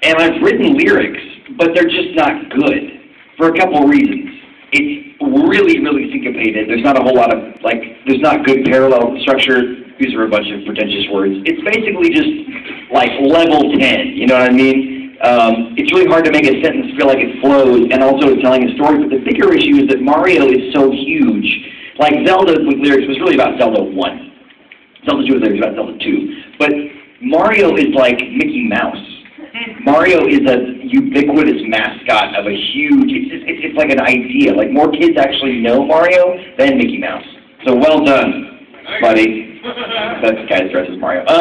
and I've written lyrics, but they're just not good for a couple of reasons. It's really, really syncopated. There's not a whole lot of, like, there's not good parallel structure. These are a bunch of pretentious words. It's basically just, like, level 10, you know what I mean? It's really hard to make a sentence feel like it flows, and also it's telling a story, but the bigger issue is that Mario is so huge. Like, Zelda with lyrics was really about Zelda 1. Zelda 2 with lyrics about Zelda 2. But Mario is like Mickey Mouse. Mario is a ubiquitous mascot of a huge, it's like an idea. Like, more kids actually know Mario than Mickey Mouse. So well done, buddy. That guy dresses Mario. So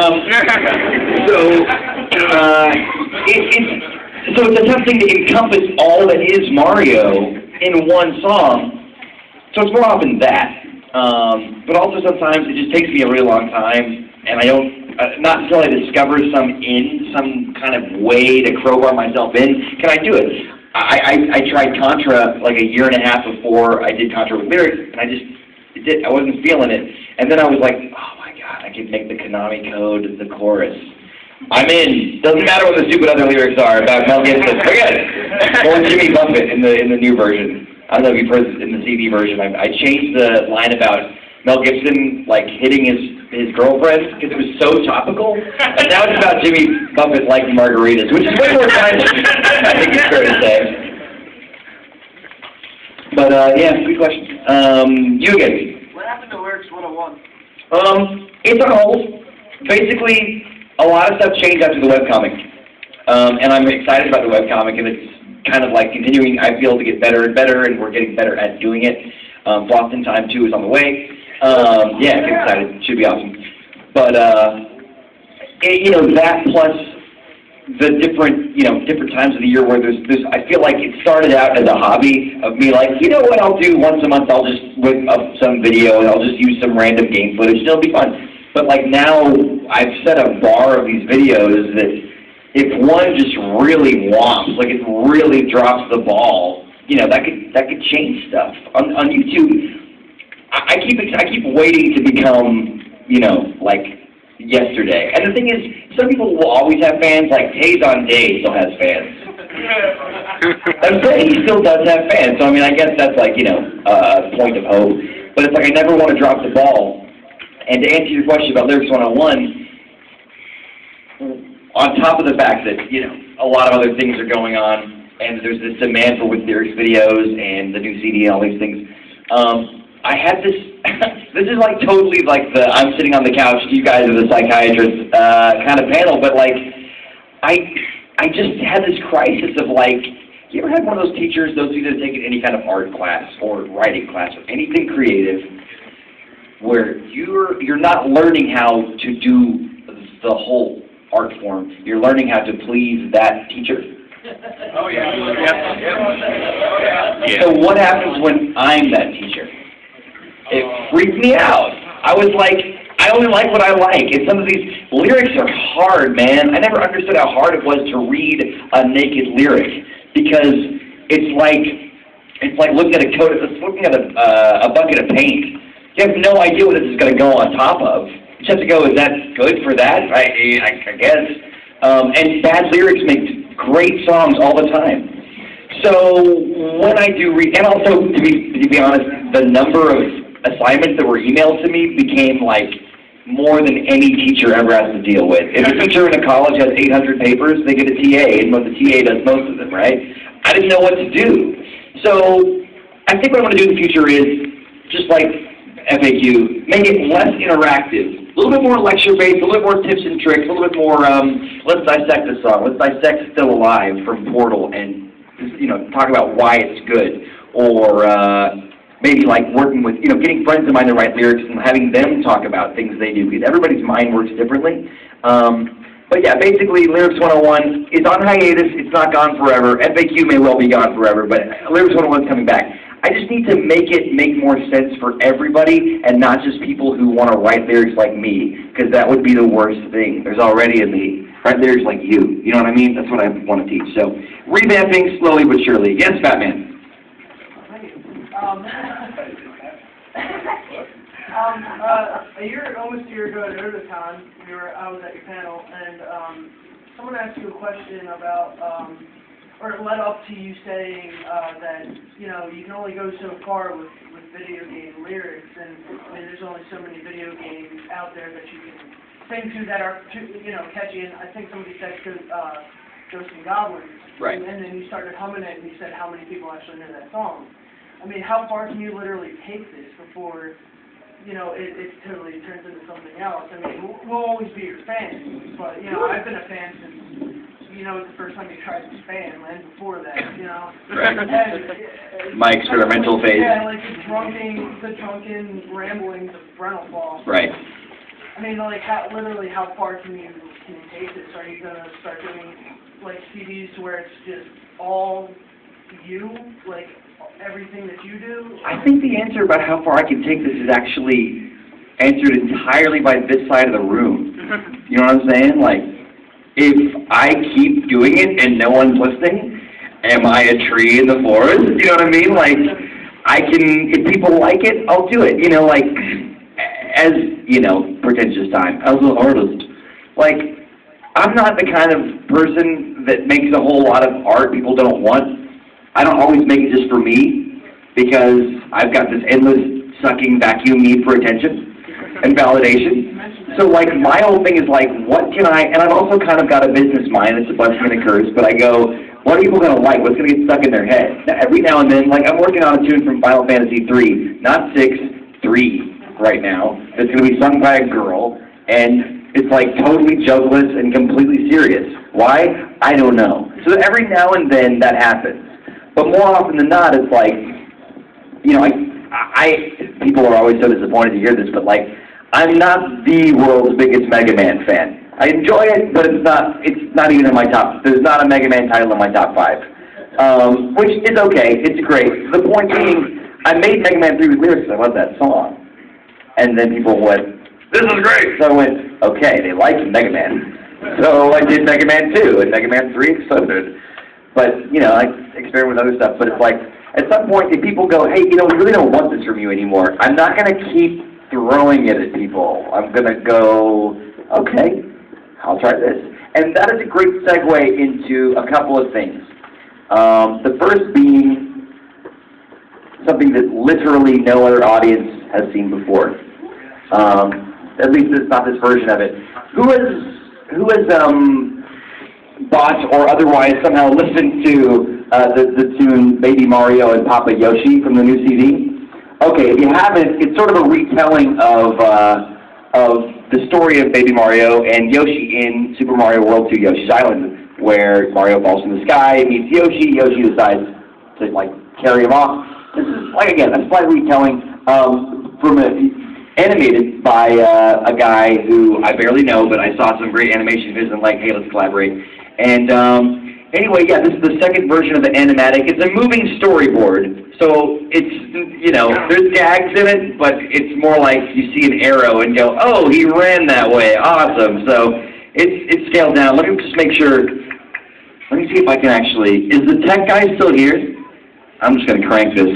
it's a tough thing to encompass all that is Mario in one song. So it's more often that. But also sometimes it just takes me a really long time, and I don't, not until I discover some kind of way to crowbar myself in, can I do it. I tried Contra like a year and a half before I did Contra with lyrics, and I wasn't feeling it. And then I was like, oh my god, I could make the Konami code the chorus. I'm in. Doesn't matter what the stupid other lyrics are about Mel Gibson. Forget it. Or Jimmy Buffett in the new version. I don't know if you've heard in the CD version. I changed the line about Mel Gibson like hitting his girlfriend because it was so topical, and now it's about Jimmy Buffett liking margaritas, which is way more timely. I think it's fair to say. But yeah, good question. You again. What happened to Lyrics 101? It's on hold. Basically, a lot of stuff changed after the webcomic, and I'm excited about the webcomic, and it's kind of like continuing, I feel, to get better and better, and we're getting better at doing it. Floss in Time 2 is on the way. Yeah, get excited. Should be awesome. But, you know, that plus the different times of the year where there's I feel like it started out as a hobby of me like, you know what I'll do once a month, I'll just whip up some video and I'll just use some random game footage, it'll be fun. But like now, I've set a bar of these videos that if one just really whomps, like it really drops the ball, you know, that could change stuff. On YouTube, I keep waiting to become, you know, like yesterday. And the thing is, some people will always have fans, like Days on Days still has fans. I'm saying he still does have fans, so I mean, I guess that's like, you know, a point of hope. But it's like I never want to drop the ball. And to answer your question about Lyrics 101, on top of the fact that, you know, a lot of other things are going on, and there's this demand for with lyrics videos and the new CD and all these things, I had this, this is like totally like the I'm sitting on the couch, you guys are the psychiatrist kind of panel, but like, I just had this crisis of like, you ever had one of those teachers, those of you that have taken any kind of art class or writing class or anything creative, where you're not learning how to do the whole art form, you're learning how to please that teacher. Oh yeah. Yeah. So what happens when I'm that teacher? It freaked me out. I was like, I only like what I like. And some of these lyrics are hard, man. I never understood how hard it was to read a naked lyric because it's like looking at a bucket of paint. You have no idea what this is going to go on top of. You just have to go, is that good for that? I guess. And bad lyrics make great songs all the time. So when I do read, and also to be honest, the number of assignments that were emailed to me became like more than any teacher ever has to deal with. If a teacher in a college has 800 papers, they get a TA, and the TA does most of them, right? I didn't know what to do. So I think what I'm going to do in the future is just like FAQ, make it less interactive, a little bit more lecture-based, a little bit more tips and tricks, a little bit more, let's dissect this song, let's dissect Still Alive from Portal and, you know, talk about why it's good, or maybe like working with, you know, getting friends of mine to write lyrics and having them talk about things they do, because everybody's mind works differently. But yeah, basically, Lyrics 101 is on hiatus, it's not gone forever, FAQ may well be gone forever, but Lyrics 101 is coming back. I just need to make it make more sense for everybody and not just people who want to write lyrics like me, because that would be the worst thing. There's already a me. Write lyrics like you. You know what I mean? That's what I want to teach. So, revamping slowly but surely. Yes, Batman? Almost a year ago at Con, I was at your panel, and someone asked you a question about, or it led up to you saying that, you know, you can only go so far with video game lyrics, and I mean, there's only so many video games out there that you can sing to that are, you know, catchy, and I think somebody said Ghosts and Goblins. Right. And then you started humming it, and you said how many people actually know that song. I mean, how far can you literally take this before, you know, it totally turns into something else? I mean, we'll always be your fans, but, you know, I've been a fan since, you know, the first time you tried to span, and before that, you know. Right. And, My experimental phase. Yeah, like the drunken ramblings of BrentalFloss. Right. I mean, like, literally, how far can you take this? Are you gonna start doing like CDs where it's just all you, like everything that you do? I think the answer about how far I can take this is actually answered entirely by this side of the room. You know what I'm saying? Like, if I keep doing it and no one's listening, am I a tree in the forest? You know what I mean? Like, I can, if people like it, I'll do it. You know, like, as, you know, pretentious time, as an artist, like, I'm not the kind of person that makes a whole lot of art people don't want. I don't always make it just for me, because I've got this endless sucking vacuum need for attention and validation. So, like, my whole thing is, like, what can I, and I've also kind of got a business mind, it's a blessing and a curse, but I go, what are people going to like? What's going to get stuck in their head? Now, every now and then, like, I'm working on a tune from Final Fantasy 3, not 6, 3 right now, that's going to be sung by a girl, and it's like totally jokeless and completely serious. Why? I don't know. So every now and then that happens. But more often than not, it's like, you know, people are always so disappointed to hear this, but like, I'm not the world's biggest Mega Man fan. I enjoy it, but it's not even in my top. There's not a Mega Man title in my top 5, which is okay. It's great. The point being, I made Mega Man 3 with lyrics. I love that song, and then people went, "This is great." So I went, "Okay, they liked Mega Man." So I did Mega Man 2, and Mega Man 3 exploded. But you know, I experiment with other stuff. But it's like, at some point, if people go, "Hey, you know, we really don't want this from you anymore," I'm not going to keep throwing it at people. I'm going to go, "Okay, I'll try this." And that is a great segue into a couple of things. The first being something that literally no other audience has seen before. At least it's not this version of it. Who has bought or otherwise somehow listened to the tune Baby Mario and Papa Yoshi from the new CD? Okay, if you haven't, it's sort of a retelling of the story of Baby Mario and Yoshi in Super Mario World 2 Yoshi's Island, where Mario falls from the sky, meets Yoshi, Yoshi decides to, like, carry him off. This is, like, again, a slight retelling from animated by a guy who I barely know, but I saw some great animation of his and like, hey, let's collaborate. And anyway, yeah, this is the second version of the animatic. It's a moving storyboard, so it's, you know, there's gags in it, but it's more like you see an arrow and go, oh, he ran that way, awesome. So it's scaled down. Let me just make sure. Let me see if I can actually. Is the tech guy still here? I'm just going to crank this.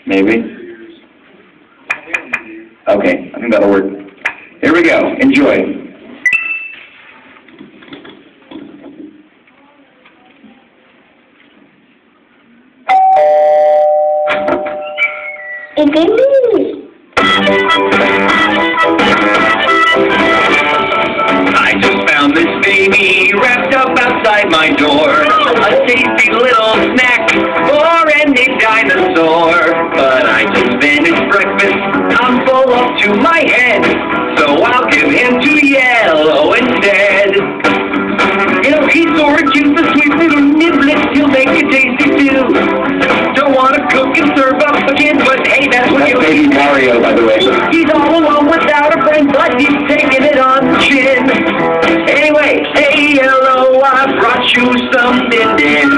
Maybe. Okay, I think that'll work. Here we go. Enjoy. It's me. I just found this baby wrapped up outside my door. A tasty little snack for any dinosaur. But I just finished breakfast. I'm full up to my head. So I'll give him to Yellow instead. You know, he's sort of cute, the sweet little niblets. He'll make it tasty too. Don't want to cook and serve up again, but hey, that's what you Baby Mario, by the way. He's all alone without a friend, but he's taking it on the chin. Anyway, hey, Yellow, I brought you something in.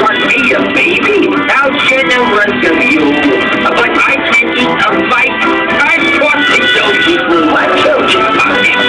Brought me a baby, how generous of you. But I can't eat a bite. I brought the Yoshi through my Yoshi pocket.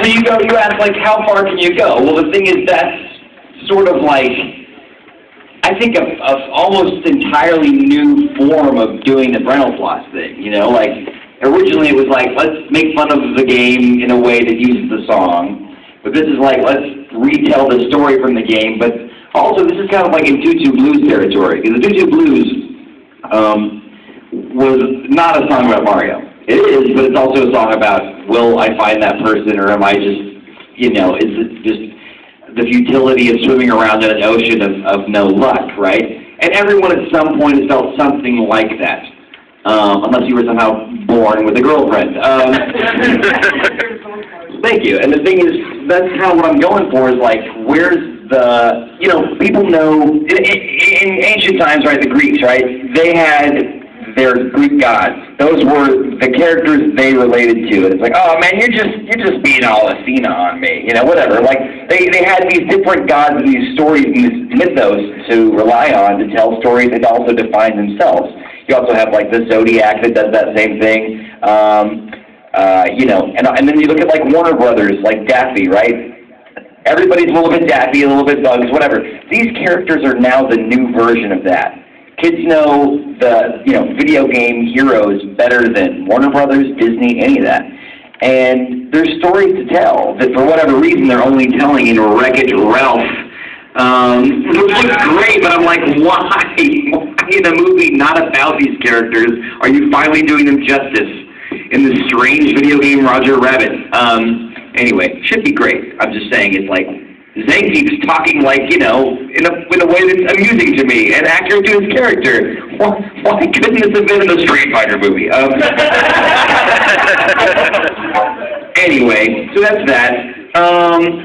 so you ask, like, how far can you go? Well, the thing is, that's sort of like, I think, a almost entirely new form of doing the BrentalFloss thing, you know? Like, originally it was like, let's make fun of the game in a way that uses the song. But this is like, let's retell the story from the game. But also, this is kind of like in Tutu Blues territory. Because the Tutu Blues was not a song about Mario. It is, but it's also a song about, will I find that person, or am I just, you know, is it just the futility of swimming around in an ocean of no luck, right? And everyone at some point has felt something like that. Unless you were somehow born with a girlfriend. Thank you. And the thing is, that's kind of what I'm going for, is like, where's the, you know, people know, in ancient times, right, the Greeks, right, they had their Greek gods. Those were the characters they related to. And it's like, oh man, you're just being all Athena on me, you know, whatever. Like, they had these different gods and these stories and this mythos to rely on to tell stories and also define themselves. You also have, like, the Zodiac that does that same thing. You know, and then you look at, like, Warner Brothers, like Daffy, right? Everybody's a little bit Daffy, a little bit Bugs, whatever. These characters are now the new version of that. Kids know the, you know, video game heroes better than Warner Brothers, Disney, any of that. And there's stories to tell that for whatever reason they're only telling in Wreck-It Ralph. Which looks great, but I'm like, why? Why in a movie not about these characters are you finally doing them justice in this strange video game Roger Rabbit? Anyway, should be great. I'm just saying, it's like, Zangief's talking like, you know, in a way that's amusing to me and accurate to his character. Why couldn't this have been in the Street Fighter movie? Anyway, so that's that.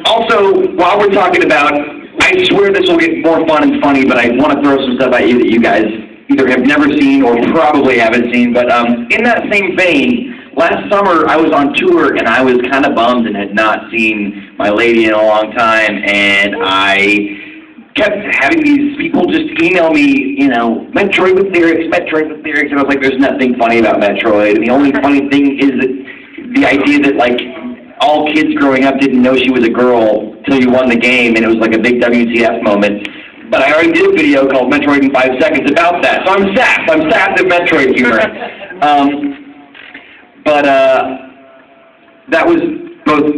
Also, while we're talking about, I swear this will get more fun and funny, but I want to throw some stuff at you that you guys either have never seen or probably haven't seen. But in that same vein, last summer I was on tour and I was kind of bummed and had not seen my lady in a long time, and I kept having these people just email me, you know, Metroid with lyrics, and I was like, there's nothing funny about Metroid, and the only funny thing is that the idea that, like, all kids growing up didn't know she was a girl till you won the game, and it was like a big WTF moment. But I already did a video called Metroid in 5 Seconds about that, so I'm sapped at Metroid humor. But that was both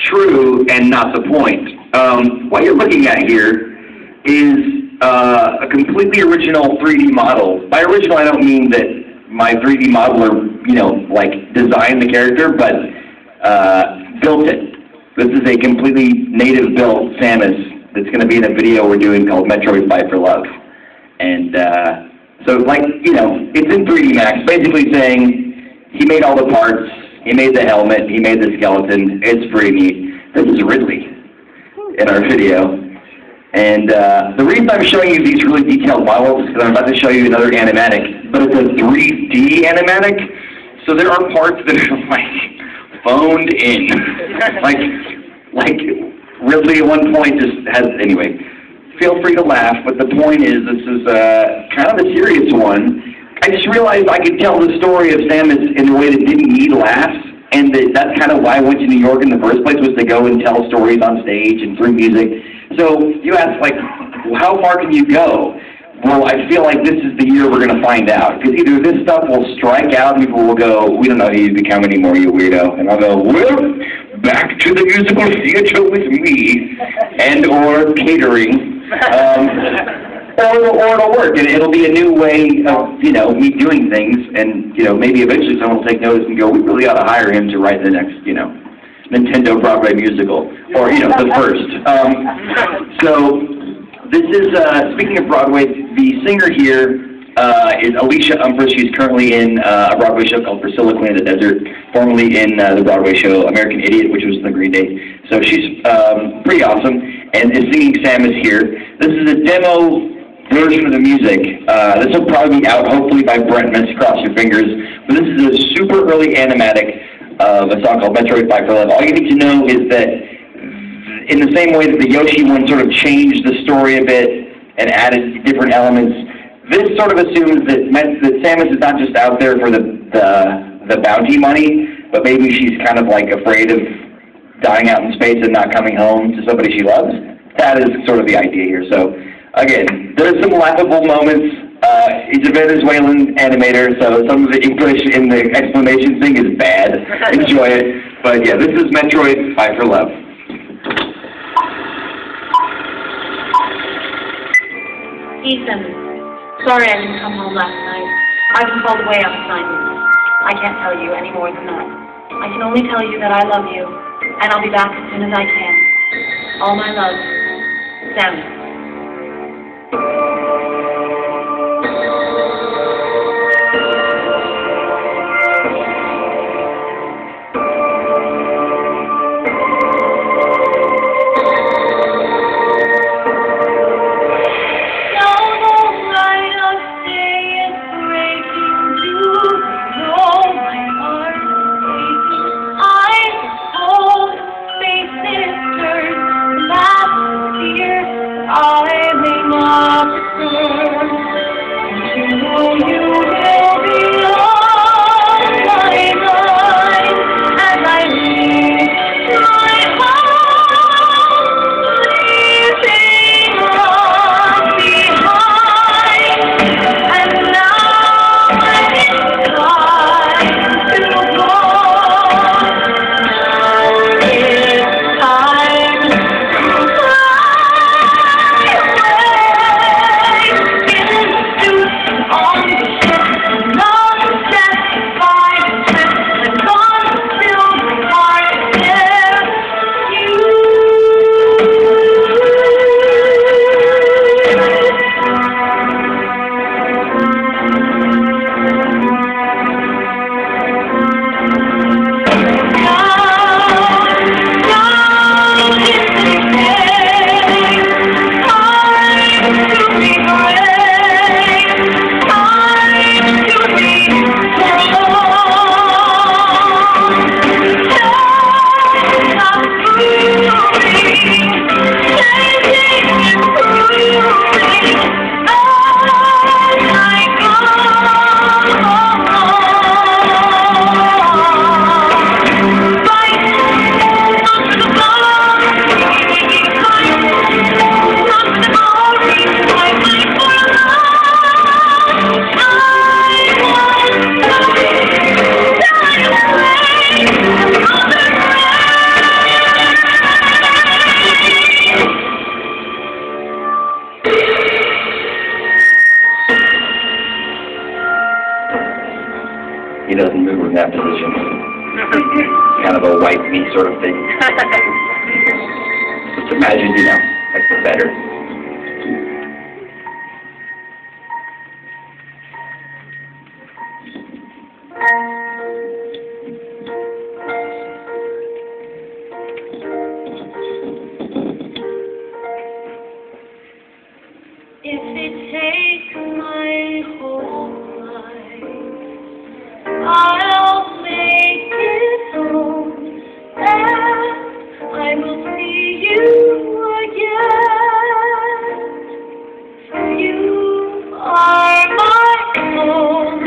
true and not the point. What you're looking at here is a completely original 3D model. By original, I don't mean that my 3D modeler, you know, like, designed the character, but built it. This is a completely native-built Samus that's going to be in a video we're doing called Metroid Fight for Love. And so, like, you know, it's in 3D Max, basically saying, he made all the parts, he made the helmet, he made the skeleton. It's pretty neat. This is Ridley in our video. And the reason I'm showing you these really detailed models is because I'm about to show you another animatic, but it's a 3D animatic, so there are parts that are, like, phoned in. like Ridley at one point just has, anyway, feel free to laugh, but the point is this is kind of a serious one. I just realized I could tell the story of Samus in a way that didn't need laughs, and that's kind of why I went to New York in the first place, was to go and tell stories on stage and through music. So you ask, like, how far can you go? Well, I feel like this is the year we're going to find out, because either this stuff will strike out and people will go, we don't know who you've become anymore, you weirdo, and I'll go, well, back to the musical theater with me, and or catering. Or it'll work, and it'll be a new way of, you know, me doing things, and, you know, maybe eventually someone will take notice and go, we really ought to hire him to write the next, you know, Nintendo Broadway musical, or, you know, the first. So, this is, speaking of Broadway, the singer here is Alicia Umbris. She's currently in a Broadway show called Priscilla, Queen of the Desert, formerly in the Broadway show American Idiot, which was the Green Day. So she's pretty awesome, and is singing Samus here. This is a demo version of the music. This will probably be out, hopefully, by Brent Mess, cross your fingers. But this is a super early animatic of a song called Metroid Fight for Love. All you need to know is that in the same way that the Yoshi one sort of changed the story a bit and added different elements, this sort of assumes that Samus is not just out there for the bounty money, but maybe she's kind of like afraid of dying out in space and not coming home to somebody she loves. That is sort of the idea here. So, again, there's some laughable moments. He's a Venezuelan animator, so some of the English in the explanation thing is bad. Enjoy it. But yeah, this is Metroid 5 for Love. Ethan, sorry I didn't come home last night. I've been called away on assignment. I can't tell you any more than that. I can only tell you that I love you, and I'll be back as soon as I can. All my love, Sammy. He doesn't move in that position. Kind of a white meat sort of thing. Just imagine, you know, like the better. If it takes my whole life, I'll make it home, and I will see you again. You are my home.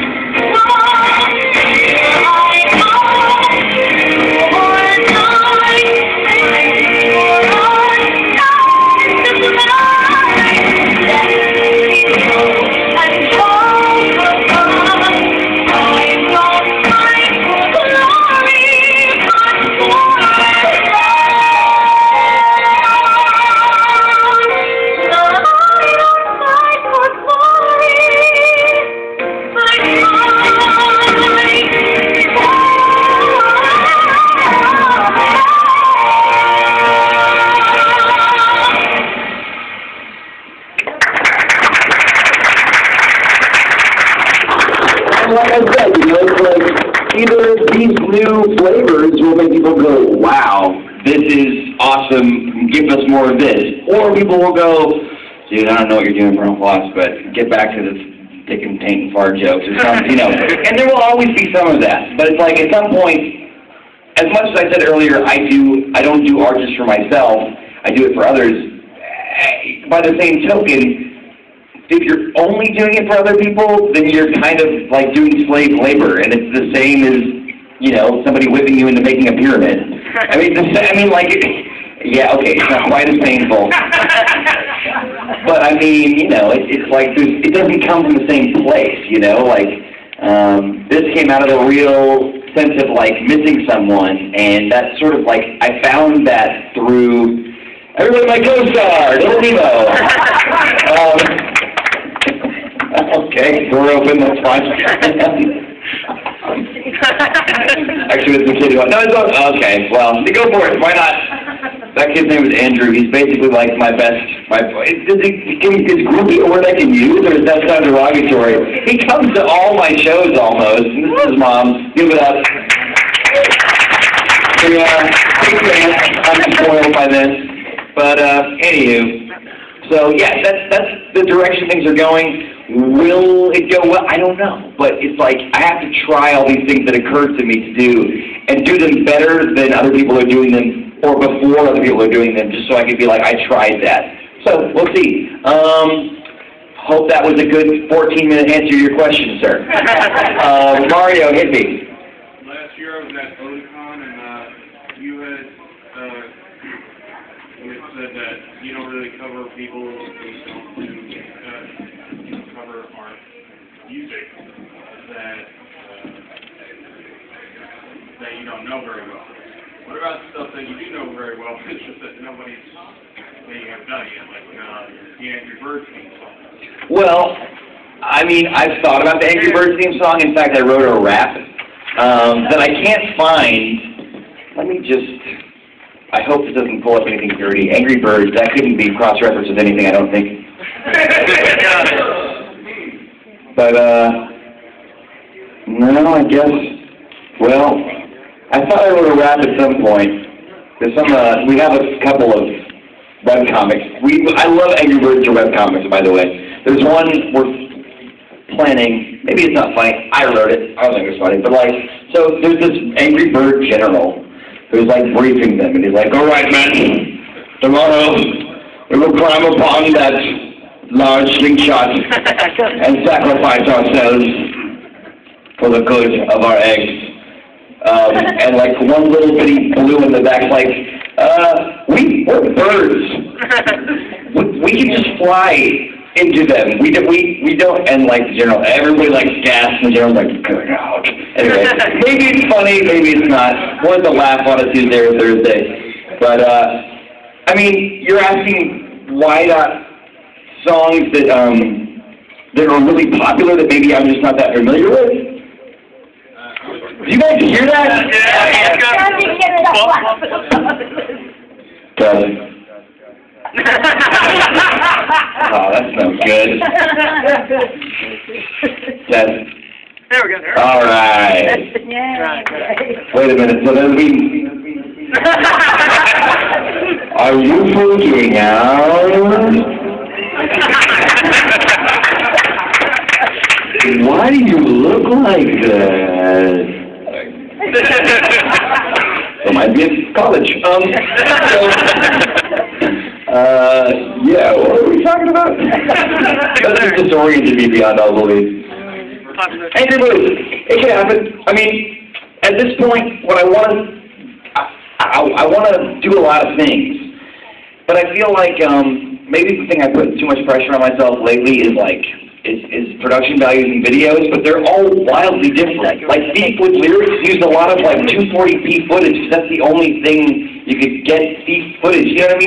Like I said, you know, it's like either these new flavors will make people go, wow, this is awesome, give us more of this. Or people will go, dude, I don't know what you're doing, BrentalFloss, but get back to this dick and taint and fart jokes or something, you know. And there will always be some of that. But it's like at some point, as much as I said earlier, I don't do art just for myself, I do it for others. By the same token, if you're only doing it for other people, then you're kind of like doing slave labor, and it's the same as, you know, somebody whipping you into making a pyramid. I mean, like, yeah, okay, it's not quite as painful. But I mean, you know, it's like it doesn't come from the same place, you know. Like, this came out of a real sense of like missing someone, and that's sort of like I found that through everybody, my co-star, Little Nemo. Okay, door open, that's fine. Actually, it's the kid who no, it's okay. Well, go for it. Why not? That kid's name is Andrew. He's basically like my best. Is groupie a word I can use, or does that sound derogatory? He comes to all my shows almost. And this is his mom. Give it up. Yeah, big fan. I'm spoiled by this. But anywho, so yeah, that's the direction things are going. Will it go well? I don't know. But it's like I have to try all these things that occurred to me to do, and do them better than other people are doing them, or before other people are doing them, just so I can be like, I tried that. So, we'll see. Hope that was a good 14-minute answer to your question, sir. Mario, hit me. Last year I was at Oticon, and you had said that you don't really cover people who don't do, cover art music that you don't know very well. What about stuff that you do know very well, it's just that you haven't done it yet, like the Angry Birds theme song? Well, I mean, I've thought about the Angry Birds theme song. In fact, I wrote a rap that I can't find. Let me just, I hope it doesn't pull up anything dirty. Angry Birds, that couldn't be cross-referenced with anything, I don't think. But, no, I guess, well, I thought I wrote a rap at some point. There's some, we have a couple of webcomics. I love Angry Birds or webcomics, by the way. There's one we're planning, maybe it's not funny, I wrote it, I don't think it's funny, but like, so there's this Angry Bird general who's like briefing them, and he's like, all right, men, tomorrow we will climb upon that large slingshot and sacrifice ourselves for the good of our eggs. And like one little bitty blue in the back, like, we're birds. We can just fly into them. We don't, and like the general, everybody like gasps, and the general's like, good out. Anyway, maybe it's funny, maybe it's not. Worth a laugh on a Tuesday or Thursday. But, I mean, you're asking why not songs that are really popular that maybe I'm just not that familiar with? Do you guys hear that? Yeah. Oh, that's no good. That's, There we go. all right. Wait a minute. So then are you freaking out? Why do you look like that? It might be in college. Yeah, what are we talking about? That just disoriented me beyond all belief. Angry Birds, it can happen. I mean, at this point, what I want to do a lot of things, but I feel like maybe the thing I put too much pressure on myself lately is like is production values in videos, but they're all wildly different. Like Thief with lyrics used a lot of like 240p footage. That's the only thing you could get Thief footage. You know what I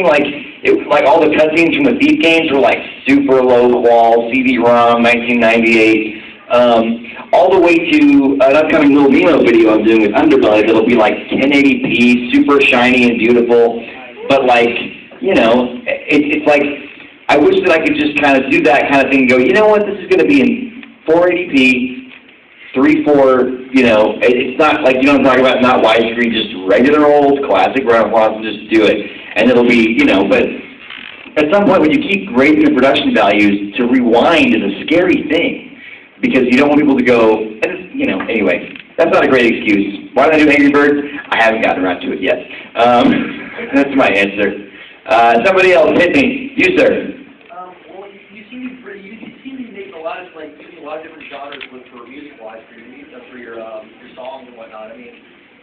mean? Like all the cutscenes from the Thief games were like super low qual, CD-ROM, 1998. All the way to an upcoming Little Nemo video I'm doing with Underbelly that'll be like 1080p, super shiny and beautiful. But like, you know, it's like, I wish that I could just kind of do that kind of thing and go, you know what, this is going to be in 480p, 3/4, you know, it's not like, you know what I'm talking about, not widescreen, just regular old classic BrentalFloss, and just do it. And it'll be, you know, but at some point when you keep raising the production values, to rewind is a scary thing. Because you don't want people to go, you know, anyway, that's not a great excuse. Why did I do Angry Birds? I haven't gotten around to it yet. That's my answer. Somebody else, hit me. You, sir. Well, you seem to be making a lot of, like, using a lot of different genres for music-wise, for your songs and whatnot. I mean,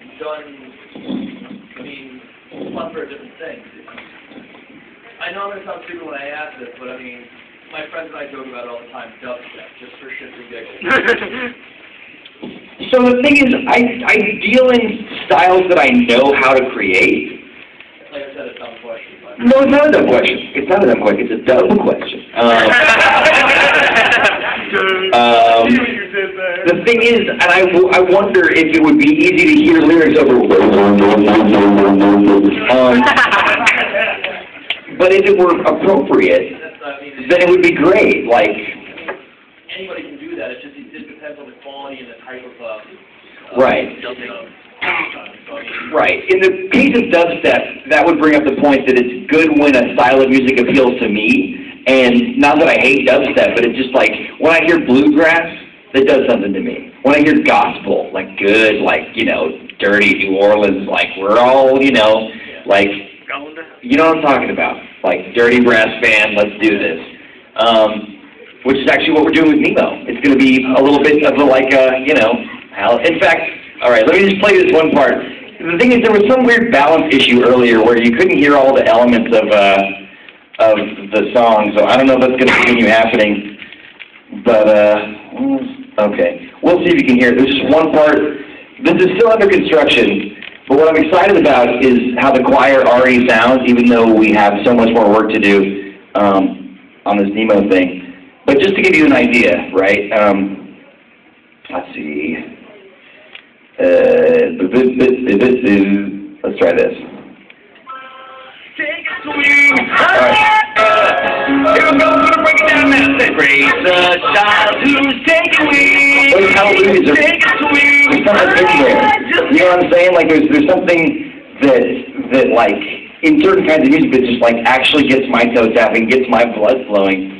you've done I mean, it's fun for different things. I know I'm going to sound stupid when I ask this, but I mean, my friends and I joke about it all the time, dubstep, just for shits and giggles. So the thing is, I deal in styles that I know how to create. Like I said, it's a dumb question. But No, it's not a dumb question. It's not a dumb question. It's a dumb question. The thing is, and I wonder if it would be easy to hear lyrics over. But if it were appropriate, then it would be great. Like. Anybody can do that. It just depends on the quality and the type of right. Right. In the case of dubstep, that would bring up the point that it's good when a style of music appeals to me. And not that I hate dubstep, but it's just like when I hear bluegrass, that does something to me. When I hear gospel, like good, like, you know, dirty New Orleans, like we're all, you know, like, you know what I'm talking about. Like dirty brass band, let's do this. Which is actually what we're doing with Nemo. It's going to be a little bit of a, like, you know, in fact, all right, let me just play this one part. The thing is, there was some weird balance issue earlier where you couldn't hear all the elements of the song, so I don't know if that's going to continue happening. But, okay. We'll see if you can hear it. There's just one part. This is still under construction, but what I'm excited about is how the choir already sounds, even though we have so much more work to do on this Nemo thing. But just to give you an idea, right, let's see, let's try this. Take a swing. All right. Here we go, we're gonna break it down now. Praise the child who's taking wings. Those hallelujahs are, Take a swing. there's something in there. You know what I'm saying? Like there's something that like in certain kinds of music that just like actually gets my toe tapping, gets my blood flowing.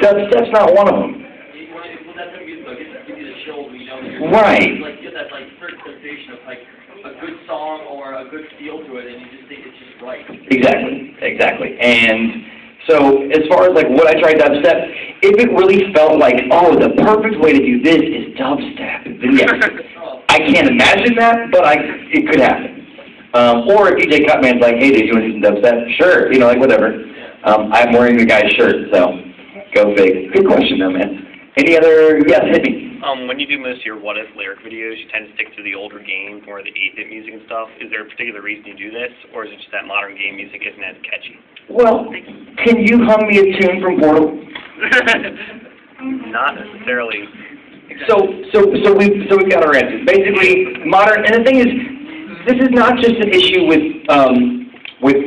That's not one of them. well, that's going to give you the chills when you know that you're Right. like get that like certain sensation of like a good song or a good feel to it, and you just think it's just right. Exactly. And so as far as like what I tried dubstep, if it really felt like, oh, the perfect way to do this is dubstep, then yes. I can't imagine that, but it could happen. Or if DJ Cutman's like, hey, did you want to do some dubstep? Sure, you know, like whatever. I'm wearing the guy's shirt, so go big. Good question though, man. Any other, yes, hit me. When you do most of your What If lyric videos, you tend to stick to the older game or the 8-bit music and stuff. Is there a particular reason you do this, or is it just that modern game music isn't as catchy? Well, can you hum me a tune from Portal? Not necessarily. So we've got our answers. Basically, modern, and the thing is, this is not just an issue with